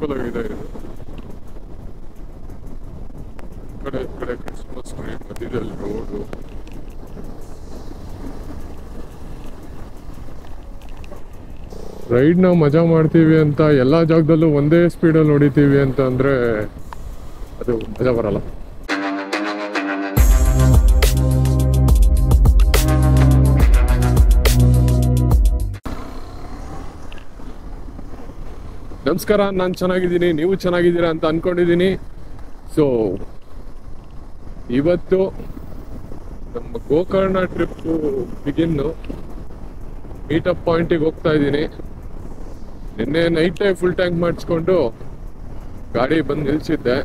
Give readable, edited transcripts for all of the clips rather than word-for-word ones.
Beautiful ಆಗಿದೆ ಇದು. ಕಡೆ ಕ್ರಿಸ್ಮಸ್ ಟ್ರೀ ಮಧ್ಯದಲ್ಲಿ ರೋಡು. ರೈಡ್ ನಾವು ಮಜಾ ಮಾಡ್ತೀವಿ ಅಂತ ಎಲ್ಲ ಜಾಗದಲ್ಲೂ ಒಂದೇ ಸ್ಪೀಡಲ್ಲಿ ಹೊಡಿತೀವಿ ಅಂತ ಅಂದರೆ ಅದು ಮಜಾ ಬರಲ್ಲ. ನಮಸ್ಕಾರ, ನಾನು ಚೆನ್ನಾಗಿದ್ದೀನಿ, ನೀವು ಚೆನ್ನಾಗಿದ್ದೀರಾ ಅಂತ ಅಂದ್ಕೊಂಡಿದ್ದೀನಿ. ಸೊ ಇವತ್ತು ನಮ್ಮ ಗೋಕರ್ಣ ಟ್ರಿಪ್ಪು ಬಿಗಿನ್ನು. ಮೀಟಪ್ ಪಾಯಿಂಟಿಗೆ ಹೋಗ್ತಾ ಇದ್ದೀನಿ. ನಿನ್ನೆ ನೈಟೇ ಫುಲ್ ಟ್ಯಾಂಕ್ ಮಾಡಿಸ್ಕೊಂಡು ಗಾಡಿ ಬಂದು ನಿಲ್ಲಿಸಿದ್ದೆ.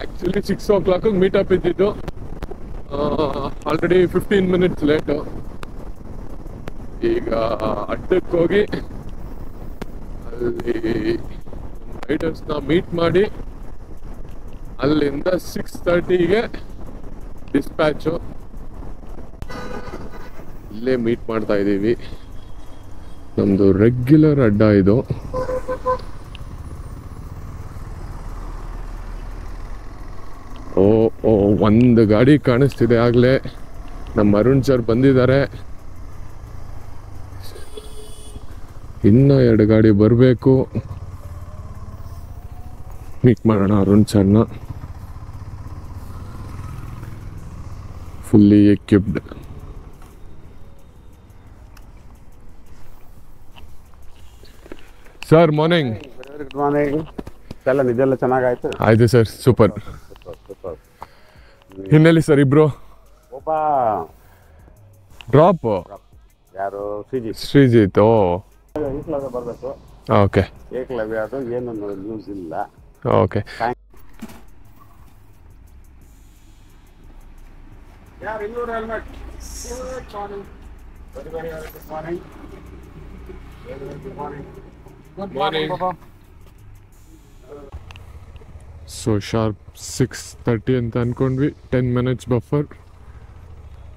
ಆ್ಯಕ್ಚುಲಿ 6 o'clock ಮೀಟಪ್ ಇದ್ದಿದ್ದು, ಆಲ್ರೆಡಿ 15 minutes ಲೇಟು. ಈಗ ಅಡ್ಡಕ್ಕೆ ಹೋಗಿ ಅಲ್ಲಿ ರೈಡರ್ಸ್ನ ಮೀಟ್ ಮಾಡಿ ಅಲ್ಲಿಂದ 6:30ಗೆ ಡಿಸ್ಪ್ಯಾಚು. ಇಲ್ಲೇ ಮೀಟ್ ಮಾಡ್ತಾ ಇದ್ದೀವಿ. ನಮ್ಮದು ರೆಗ್ಯುಲರ್ ಅಡ್ಡ ಇದು. ಒಂದು ಗಾಡಿ ಕಾಣಿಸ್ತಿದೆ ಆಗಲೇ. ನಮ್ಮ ಅರುಣ್ ಸರ್ ಬಂದಿದ್ದಾರೆ. ಇನ್ನೂ 2 ಗಾಡಿ ಬರಬೇಕು. ಮೀಟ್ ಮಾಡೋಣ ಅರುಣ್ ಸರ್ನ. Fully equipped. Sir morning. Good morning. ಎಲ್ಲ ನಿದ್ದೆಲ್ಲ ಚೆನ್ನಾಗಾಯ್ತು? ಆಯ್ತು ಸರ್, ಸೂಪರ್. ಹಿನ್ನೆಲೆ ಸರ್ ಇಬ್ರು ಒಬ್ಬ ಡ್ರಾಪ್. ಯಾರು? ಶ್ರೀಜಿತ್. ಏಕಲವ್ಯ ಬರಬೇಕು. ಓಕೆ. ಏಕಲವ್ಯ ಅದು ಏನು ನ್ಯೂಸ್ ಇಲ್ಲ. ಓಕೆ. ಯಾರು ಇನ್ನೂರು helmet? Good morning. Very very good morning. Good morning. Good morning ಬಾಬಾ. ಸೊ ಶಾರ್ಪ್ 6:30 ಅಂತ ಅಂದ್ಕೊಂಡ್ವಿ. 10 minutes ಬಫರ್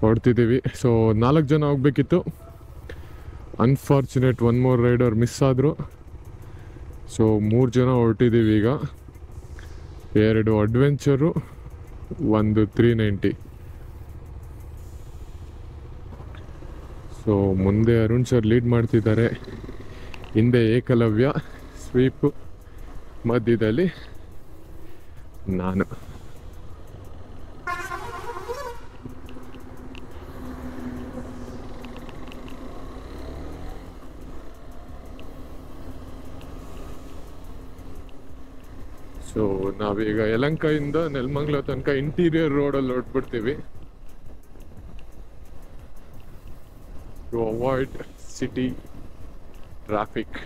ಹೊಡ್ತಿದ್ದೀವಿ. ಸೊ 4 ಜನ ಹೋಗ್ಬೇಕಿತ್ತು. ಅನ್ಫಾರ್ಚುನೇಟ್ 1 more ರೈಡರ್ ಮಿಸ್ ಆದರು. ಸೊ 3 ಜನ ಹೊರಟಿದ್ದೀವಿ ಈಗ. 2 ಅಡ್ವೆಂಚರು, 1 390. ಸೊ ಮುಂದೆ ಅರುಣ್ ಸರ್ ಲೀಡ್ ಮಾಡ್ತಿದ್ದಾರೆ. ಹಿಂದೆ ಏಕಲವ್ಯ, ಸ್ವೀಪ್, ಮಧ್ಯದಲ್ಲಿ ನಾನು. ಸೊ ನಾವೀಗ ಯಲಹಂಕದಿಂದ ನೆಲಮಂಗಲ ತನಕ ಇಂಟೀರಿಯರ್ ರೋಡಲ್ಲಿ ಹೊರಟ್ಬಿಡ್ತೀವಿ to avoid city traffic.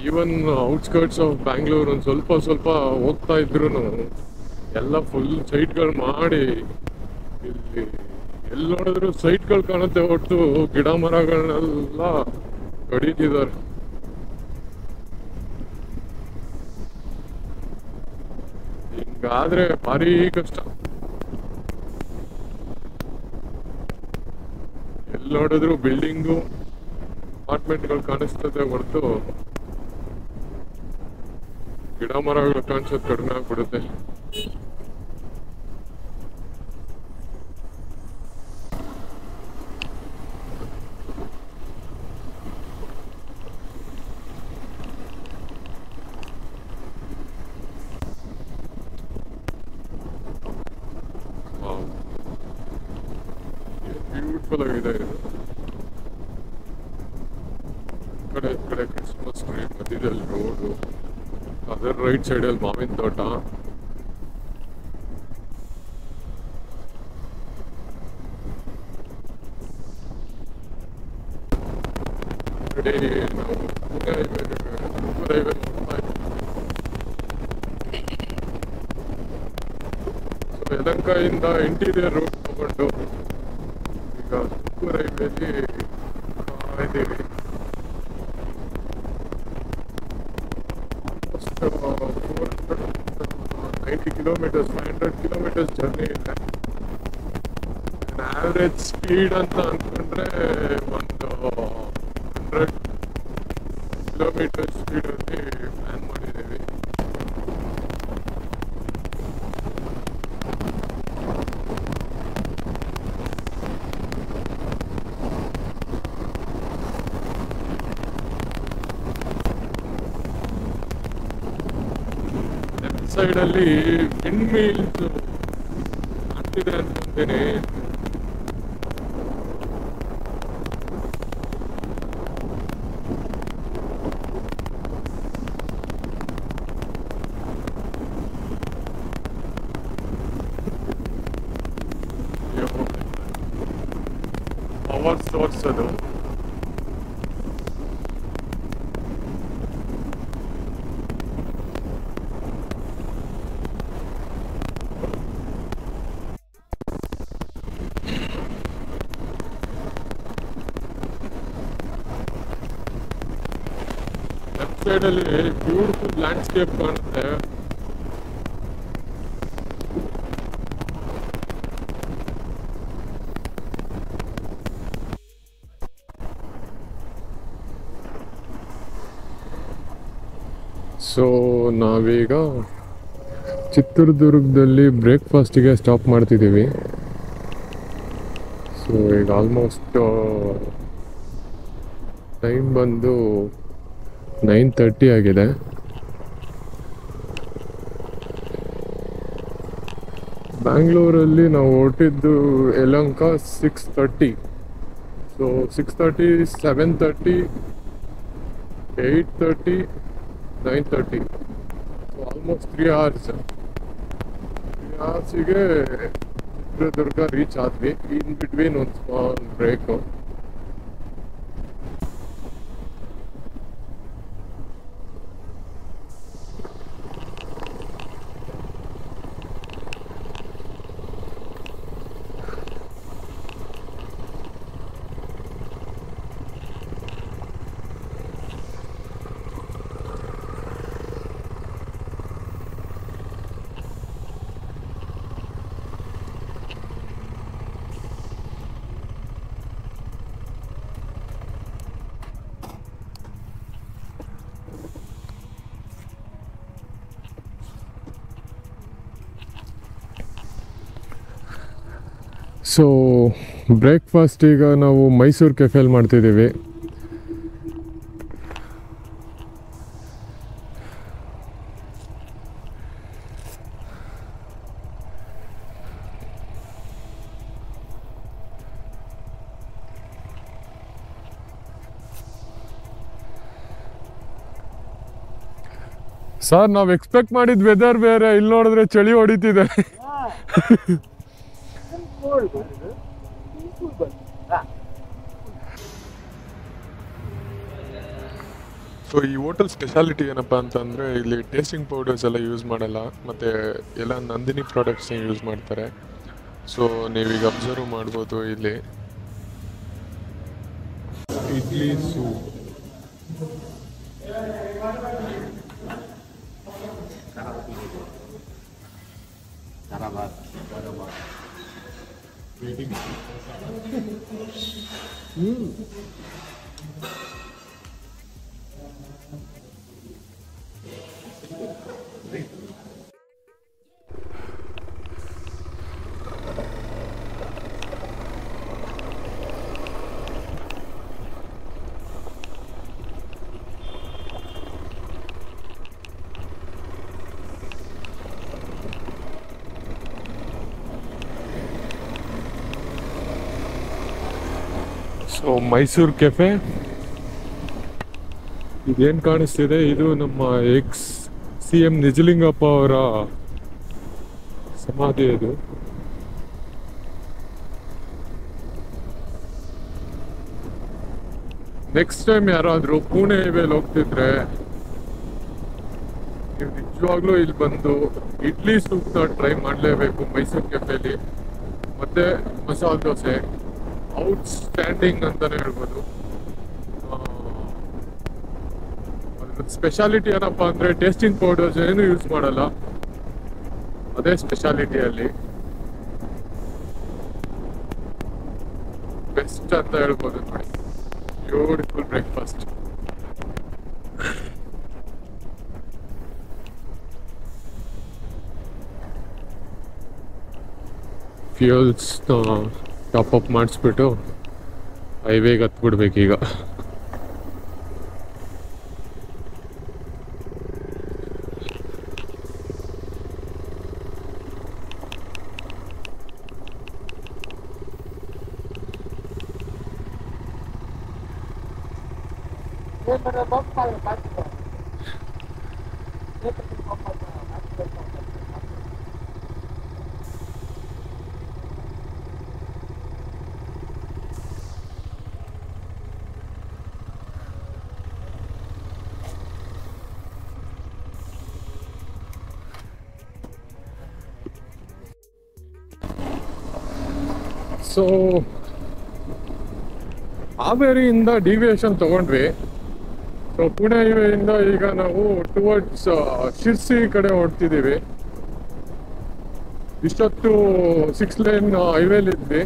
Even outskirts of Bangalore ಒಂದು ಸ್ವಲ್ಪ ಹೋಗ್ತಾ ಇದ್ರು ಎಲ್ಲ ಫುಲ್ ಸೈಟ್ಗಳು ಮಾಡಿ, ಇಲ್ಲಿ ಎಲ್ಲಿ ನೋಡಿದ್ರು ಸೈಟ್ಗಳು ಕಾಣುತ್ತೆ ಹೊರತು ಗಿಡ ಮರಗಳನ್ನೆಲ್ಲ ಕಡಿತಿದ್ದಾರೆ. ಹಿಂಗಾದ್ರೆ ಭಾರಿ ಕಷ್ಟ. ಎಲ್ಲಿ ನೋಡಿದ್ರು ಬಿಲ್ಡಿಂಗು, ಅಪಾರ್ಟ್ಮೆಂಟ್ಗಳು ಕಾಣಿಸ್ತದೆ ಹೊರತು ಗಿಡ ಮರಗಳು ಕಾಣಿಸೋದು ಕಡಿಮೆ ಆಗ್ಬಿಡುತ್ತೆ. ಬ್ಯೂಟಿಫುಲ್ ಆಗಿದೆ ಇದು. ಅದರ ರೈಟ್ ಸೈಡಲ್ಲಿ ಮಾವಿನ ತೋಟ. ಆಲ್ರೆಡಿ ನಾವು ಪುಣೆ ಹೈವೇ ನೋಡ್ತಾ ಇದ್ದೀವಿ. ಸೊ ಯಲಹಂಕದಿಂದ ಇಂಟೀರಿಯರ್ ರೋಡ್ ತಗೊಂಡು ಈಗ ತುಮಕೂರು ಹೈವೇಲಿ ಇದ್ದೀವಿ. 490 kilometers, 500 kilometers ಜರ್ನಿ ಇದೆ. ಆವ್ರೇಜ್ ಸ್ಪೀಡ್ ಅಂತ ಅಂದ್ಕೊಂಡ್ರೆ ಒಂದು 100 ಕಿಲೋಮೀಟರ್ ಸ್ಪೀಡಲ್ಲಿ ಪ್ಲ್ಯಾನ್ ಮಾಡಿದ್ದೀವಿ. ಲೆಫ್ಟ್ ಸೈಡಲ್ಲಿ ವಿಂಡ್ ಮಿಲ್ಸ್ ಆಗ್ತಿದೆ ಅನ್ಕೊಂತೀನಿ. ಪವರ್ ಸೋರ್ಸ್ ಅದು. ಲೆಫ್ಟ್ ಸೈಡಲ್ಲಿ ಬ್ಯೂಟಿಫುಲ್ ಲ್ಯಾಂಡ್ಸ್ಕೇಪ್ ಕಾಣುತ್ತೆ. ಸೊ ನಾವೀಗ ಚಿತ್ರದುರ್ಗದಲ್ಲಿ ಬ್ರೇಕ್ಫಾಸ್ಟಿಗೆ ಸ್ಟಾಪ್ ಮಾಡ್ತಿದ್ದೀವಿ. ಸೊ ಈಗ ಆಲ್ಮೋಸ್ಟ್ ಟೈಮ್ ಬಂದು 9:30 ಆಗಿದೆ. ಬ್ಯಾಂಗ್ಳೂರಲ್ಲಿ ನಾವು ಹೊರಟಿದ್ದು Yelahanka 6:30. So 6:30, 7:30, 8:30, 9:30. So almost 3 hours. 3 hours-ಗೆ ಚಿತ್ರದುರ್ಗ ರೀಚ್ ಆದ್ವಿ. ಇನ್ ಬಿಟ್ವೀನ್ ಒಂದು ಸ್ಮಾಲ್ ಬ್ರೇಕು. ಸೊ ಬ್ರೇಕ್ಫಾಸ್ಟ್ ಈಗ ನಾವು ಮೈಸೂರು ಕೆಫೆಯಲ್ಲಿ ಮಾಡ್ತಿದ್ದೀವಿ. ಸರ್ ನಾವು ಎಕ್ಸ್ಪೆಕ್ಟ್ ಮಾಡಿದ ವೆದರ್ ಬೇರೆ, ಇಲ್ಲಿ ನೋಡಿದ್ರೆ ಚಳಿ ಹೊಡಿತಿದೆ. ಸೊ ಈ ಹೋಟೆಲ್ ಸ್ಪೆಷಾಲಿಟಿ ಏನಪ್ಪ ಅಂತಂದರೆ ಇಲ್ಲಿ ಟೇಸ್ಟಿಂಗ್ ಪೌಡರ್ಸ್ ಎಲ್ಲ ಯೂಸ್ ಮಾಡಲ್ಲ, ಮತ್ತು ಎಲ್ಲ ನಂದಿನಿ ಪ್ರಾಡಕ್ಟ್ಸ್ನ ಯೂಸ್ ಮಾಡ್ತಾರೆ. ಸೊ ನೀವೀಗ ಅಬ್ಸರ್ವ್ ಮಾಡ್ಬೋದು ಇಲ್ಲಿ idli soup. So Mysuru cafe ಇದೇನು ಕಾಣಿಸ್ತಿದೆ, ಇದು ನಮ್ಮ CM ನಿಜಲಿಂಗಪ್ಪ ಅವರ ಸಮಾಧಿ ಇದು. ನೆಕ್ಸ್ಟ್ ಟೈಮ್ ಯಾರಾದರೂ ಪುಣೆ ಹೈವೇಲಿ ಹೋಗ್ತಿದ್ರೆ ನೀವು ನಿಜವಾಗ್ಲೂ ಇಲ್ಲಿ ಬಂದು ಇಡ್ಲಿ ಸೂಪ್ನ ಟ್ರೈ ಮಾಡಲೇಬೇಕು ಮೈಸೂರು ಕೆಫೆಲಿ. ಮತ್ತೆ ಮಸಾಲೆ ದೋಸೆ ಔಟ್ ಸ್ಟ್ಯಾಂಡಿಂಗ್ ಅಂತಾನೆ ಹೇಳ್ಬೋದು. ಅದ್ರ ಸ್ಪೆಷಾಲಿಟಿ ಏನಪ್ಪ ಅಂದರೆ ಟೇಸ್ಟಿಂಗ್ ಪೌಡರ್ಸ್ ಏನು ಯೂಸ್ ಮಾಡಲ್ಲ, ಅದೇ ಸ್ಪೆಷಾಲಿಟಿ ಅಲ್ಲಿ. ಬೆಸ್ಟ್ ಅಂತ ಹೇಳ್ಬೋದು ನೋಡಿ. Beautiful breakfast. Fuels top up ಮಾಡಿಸ್ಬಿಟ್ಟು ಹೈವೇಗೆ ಹತ್ಬಿಡ್ಬೇಕೀಗ. ಸೊ ಹಾವೇರಿಯಿಂದ ಡಿವಿಯೇಷನ್ ತಗೊಂಡ್ವಿ. ಸೊ ಪುಣೆ ಹೈವೇಯಿಂದ ಈಗ ನಾವು ಟುವರ್ಡ್ಸ್ ಶಿರ್ಸಿ ಕಡೆ ಹೊಡ್ತಿದ್ದೀವಿ. ಇಷ್ಟೊತ್ತು 6 ಲೇನ್ ಹೈವೇಲಿದ್ವಿ,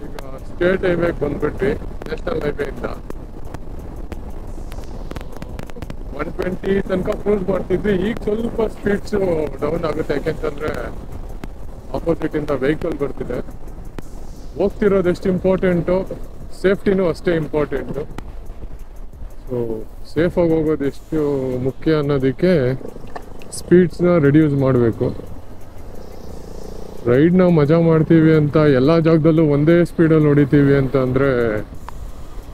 ಈಗ ಸ್ಟೇಟ್ ಹೈವೇಗೆ ಬಂದ್ಬಿಟ್ವಿ. ನ್ಯಾಷನಲ್ ಹೈವೇಯಿಂದ 120 ತನಕ ಕ್ರೂಸ್ ಮಾಡ್ತಿದ್ವಿ. ಈಗ ಸ್ವಲ್ಪ ಸ್ಪೀಡ್ಸು ಡೌನ್ ಆಗುತ್ತೆ, ಯಾಕೆಂತಂದರೆ ಆಪೋಸಿಟಿಂದ ವೆಹಿಕಲ್ ಬರ್ತಿದೆ. ಹೋಗ್ತಿರೋದು ಎಷ್ಟು ಇಂಪಾರ್ಟೆಂಟು, ಸೇಫ್ಟಿನೂ ಅಷ್ಟೇ ಇಂಪಾರ್ಟೆಂಟು. ಸೊ ಸೇಫಾಗಿ ಹೋಗೋದು ಎಷ್ಟು ಮುಖ್ಯ ಅನ್ನೋದಕ್ಕೆ ಸ್ಪೀಡ್ಸ್ನ ರಿಡ್ಯೂಸ್ ಮಾಡಬೇಕು. ರೈಡ್ನ ಮಜಾ ಮಾಡ್ತೀವಿ ಅಂತ ಎಲ್ಲ ಜಾಗದಲ್ಲೂ ಒಂದೇ ಸ್ಪೀಡಲ್ಲಿ ಹೊಡಿತೀವಿ ಅಂತ ಅಂದರೆ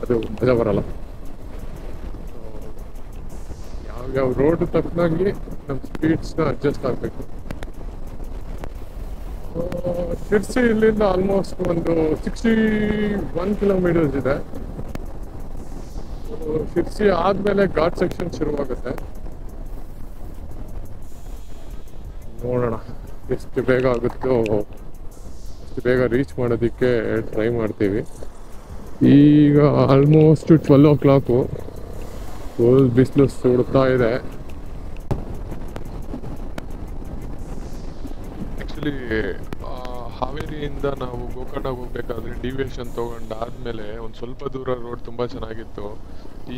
ಅದು ಮಜಾ ಬರಲ್ಲ. ಯಾವ್ಯಾವ ರೋಡ್ ತಕ್ಕನಾಗಿ ನಮ್ಮ ಸ್ಪೀಡ್ಸ್ನ ಅಡ್ಜಸ್ಟ್ ಆಗಬೇಕು. ಶಿರ್ಸಿ ಇಲ್ಲಿಂದ ಆಲ್ಮೋಸ್ಟ್ ಒಂದು 61 ಕಿಲೋಮೀಟರ್ಸ್ ಇದೆ. ಶಿರ್ಸಿ ಆದಮೇಲೆ ಘಾಟ್ ಸೆಕ್ಷನ್ ಶುರುವಾಗುತ್ತೆ. ನೋಡೋಣ ಎಷ್ಟು ಬೇಗ ಆಗುತ್ತೋ ಅಷ್ಟು ಬೇಗ ರೀಚ್ ಮಾಡೋದಕ್ಕೆ ಟ್ರೈ ಮಾಡ್ತೀವಿ. ಈಗ ಆಲ್ಮೋಸ್ಟ್ 12 o'clock, ಫುಲ್ ಬಿಸಿಲು ಸುಡ್ತಾ ಇದೆ. ಆ್ಯಕ್ಚುಲಿ ಹಾವೇರಿಯಿಂದ ನಾವು ಗೋಕರ್ಣಗೆ ಹೋಗ್ಬೇಕಾದ್ರೆ ಡಿವಿಯೇಷನ್ ತೊಗೊಂಡಾದ್ಮೇಲೆ ಒಂದು ಸ್ವಲ್ಪ ದೂರ ರೋಡ್ ತುಂಬ ಚೆನ್ನಾಗಿತ್ತು.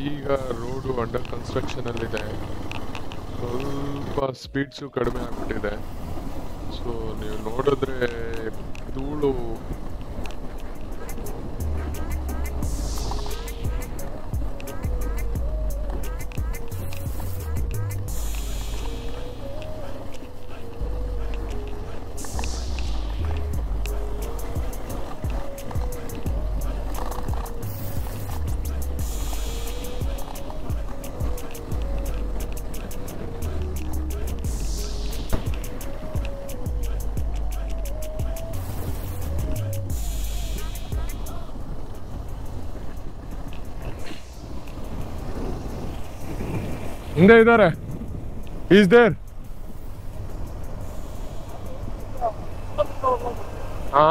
ಈಗ ರೋಡು ಅಂಡರ್ ಕನ್ಸ್ಟ್ರಕ್ಷನಲ್ಲಿದೆ, ಸ್ವಲ್ಪ ಸ್ಪೀಡ್ಸು ಕಡಿಮೆ ಆಗಿಬಿಟ್ಟಿದೆ. ಸೊ ನೀವು ನೋಡಿದ್ರೆ ಧೂಳು ಹಿಂದೆ ಇದ್ದಾರೆ. Is there? ಹಾ,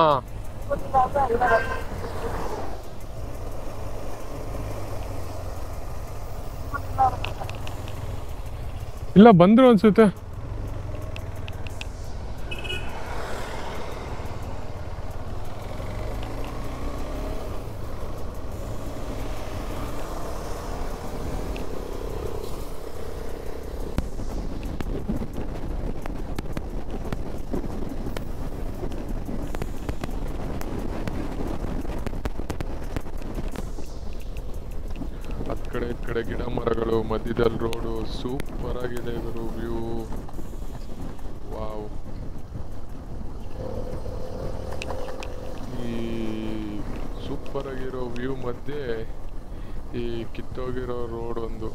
ಇಲ್ಲ ಬಂದ್ರು ಅನ್ಸುತ್ತೆ. ಈ ಕಡೆ ಗಿಡ ಮರಗಳು, ಮಧ್ಯದಲ್ಲಿ ರೋಡು, ಸೂಪರ್ ಆಗಿದೆ ಗುರು ವ್ಯೂ. ವಾವ್, ಈ ಸೂಪರ್ ಆಗಿರೋ ವ್ಯೂ ಮಧ್ಯೆ ಈ ಕಿತ್ತೋಗಿರೋ ರೋಡ್ ಒಂದು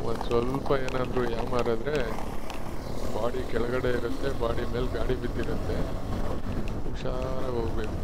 ಒಂದು ಸ್ವಲ್ಪ ಏನಾದರೂ ಯಾಮಾರಿದ್ರೆ ಬಾಡಿ ಕೆಳಗಡೆ ಇರುತ್ತೆ, ಬಾಡಿ ಮೇಲೆ ಗಾಡಿ ಬಿದ್ದಿರುತ್ತೆ. ಹುಷಾರಾಗಿ ಹೋಗ್ಬೇಕು.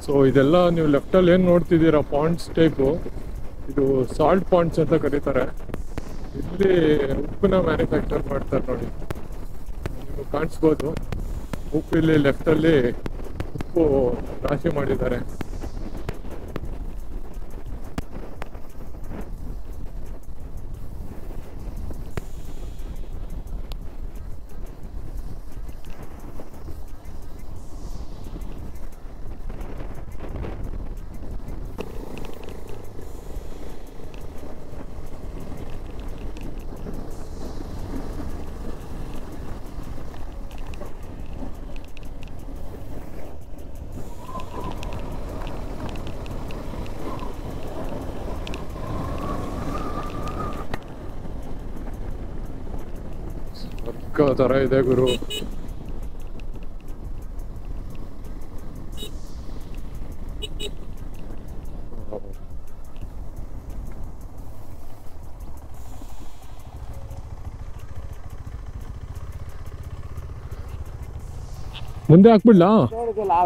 ಸೊ ಇದೆಲ್ಲ ನೀವು ಲೆಫ್ಟಲ್ಲಿ ಏನು ನೋಡ್ತಿದ್ದೀರಾ ಪಾಂಡ್ಸ್ ಟೈಪು, ಇದು ಸಾಲ್ಟ್ ಪಾಂಡ್ಸ್ ಅಂತ ಕರೀತಾರೆ. ಇಲ್ಲಿ ಉಪ್ಪನ್ನ ಮ್ಯಾನುಫ್ಯಾಕ್ಚರ್ ಮಾಡ್ತಾರೆ ನೋಡಿ, ನೀವು ಕಾಣಿಸ್ಬೋದು. ಉಪ್ಪು ಇಲ್ಲಿ ಲೆಫ್ಟಲ್ಲಿ ಉಪ್ಪು ರಾಶಿ ಮಾಡಿದ್ದಾರೆ. ಥರ ಇದೆ ಗುರು. ಮುಂದೆ ಹಾಕ್ಬಿಡ್ಲಾ?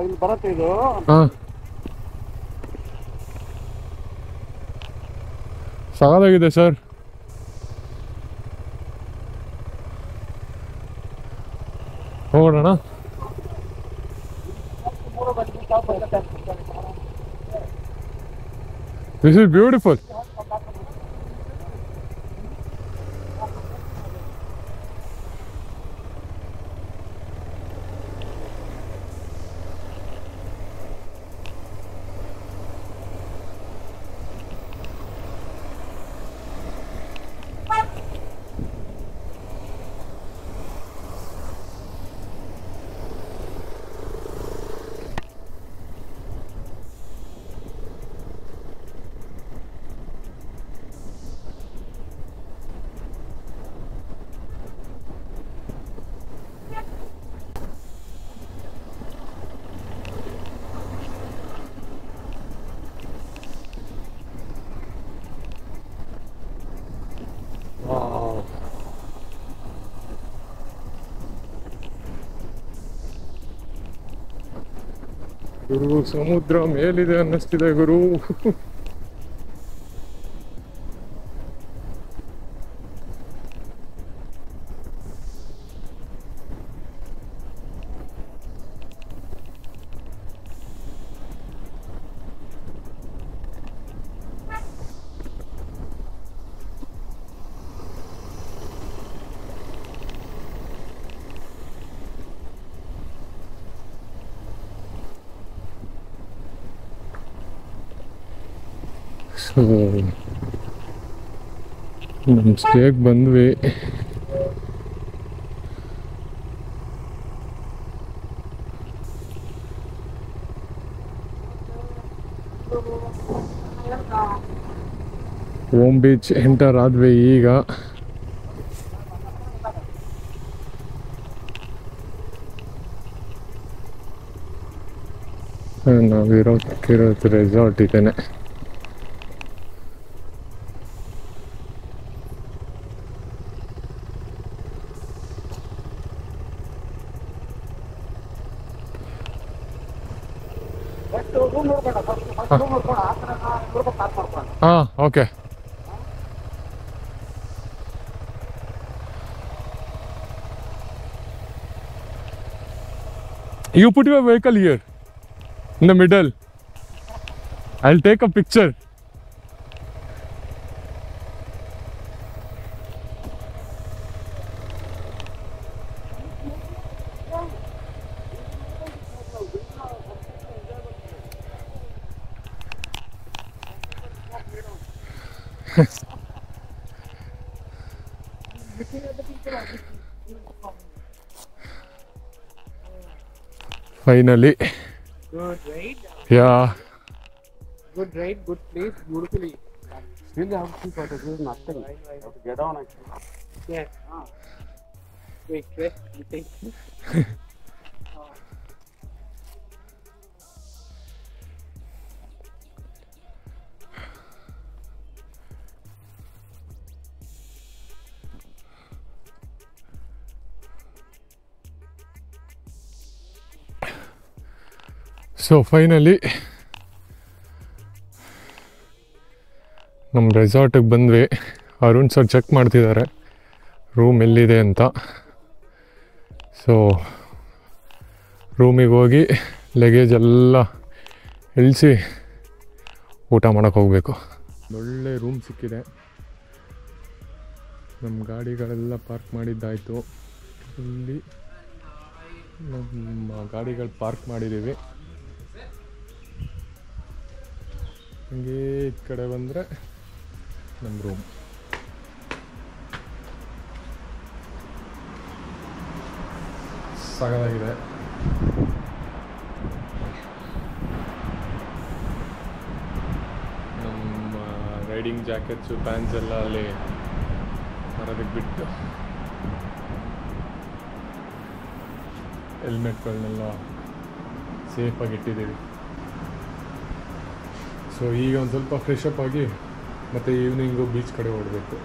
ಇಲ್ಲಿ ಬರುತ್ತೆ ಇದು. ಹಾ, ಸಾಕಾಗಿದೆ ಸರ್. ಹೋಗೋಣ. This is beautiful. ಗುರು, ಸಮುದ್ರ ಮೇಲಿದೆ ಅನ್ನಿಸ್ತಿದೆ ಗುರು. ಸೊ ನಮ್ಮ ಸ್ಟೇಗೆ ಬಂದ್ವಿ. ಓಮ್ ಬೀಚ್ ಎಂಟರ್ ಆದ್ವಿ ಈಗ. ನಾವಿರೋದು ರೆಸಾರ್ಟ್ ಇದೇನೆ. ಹಾಂ, okay. You put your vehicle here in the middle. I'll take a picture. Looking at the people, obviously. Finally Good, right? Yeah Good, right? Good place, beautifully. Still have to see photos. This is nothing. Have to get on actually. Yeah. Wait, you think? So finally ನಮ್ಮ ರೆಸಾರ್ಟಿಗೆ ಬಂದ್ವಿ. Arun sir check ಮಾಡ್ತಿದ್ದಾರೆ room ಎಲ್ಲಿದೆ ಅಂತ. So ರೂಮಿಗೆ ಹೋಗಿ luggage ಎಲ್ಲ ಇಳಿಸಿ ಊಟ ಮಾಡೋಕ್ಕೆ ಹೋಗಬೇಕು. ಒಳ್ಳೆ ರೂಮ್ ಸಿಕ್ಕಿದೆ. ನಮ್ಮ ಗಾಡಿಗಳೆಲ್ಲ ಪಾರ್ಕ್ ಮಾಡಿದ್ದಾಯಿತು. ಇಲ್ಲಿ ನಮ್ಮ ಗಾಡಿಗಳು ಪಾರ್ಕ್ ಮಾಡಿದ್ದೀವಿ. ಹಂಗೆ ಈ ಕಡೆ ಬಂದರೆ ನಮ್ಮ ರೂಮ್. ಸಾಕಾಗಿದೆ. ನಮ್ಮ ರೈಡಿಂಗ್ ಜಾಕೆಟ್ಸು ಪ್ಯಾಂಟ್ಸ್ ಎಲ್ಲ ಅಲ್ಲಿ ಮರದಕ್ಕೆ ಬಿಟ್ಟು ಹೆಲ್ಮೆಟ್ಗಳನ್ನೆಲ್ಲ ಸೇಫಾಗಿ ಇಟ್ಟಿದ್ದೀವಿ. ಸೊ ಈಗ ಒಂದು ಸ್ವಲ್ಪ ಫ್ರೆಶ್ ಅಪ್ ಆಗಿ ಮತ್ತು ಈವ್ನಿಂಗು ಬೀಚ್ ಕಡೆ ಹೊರಡಬೇಕು.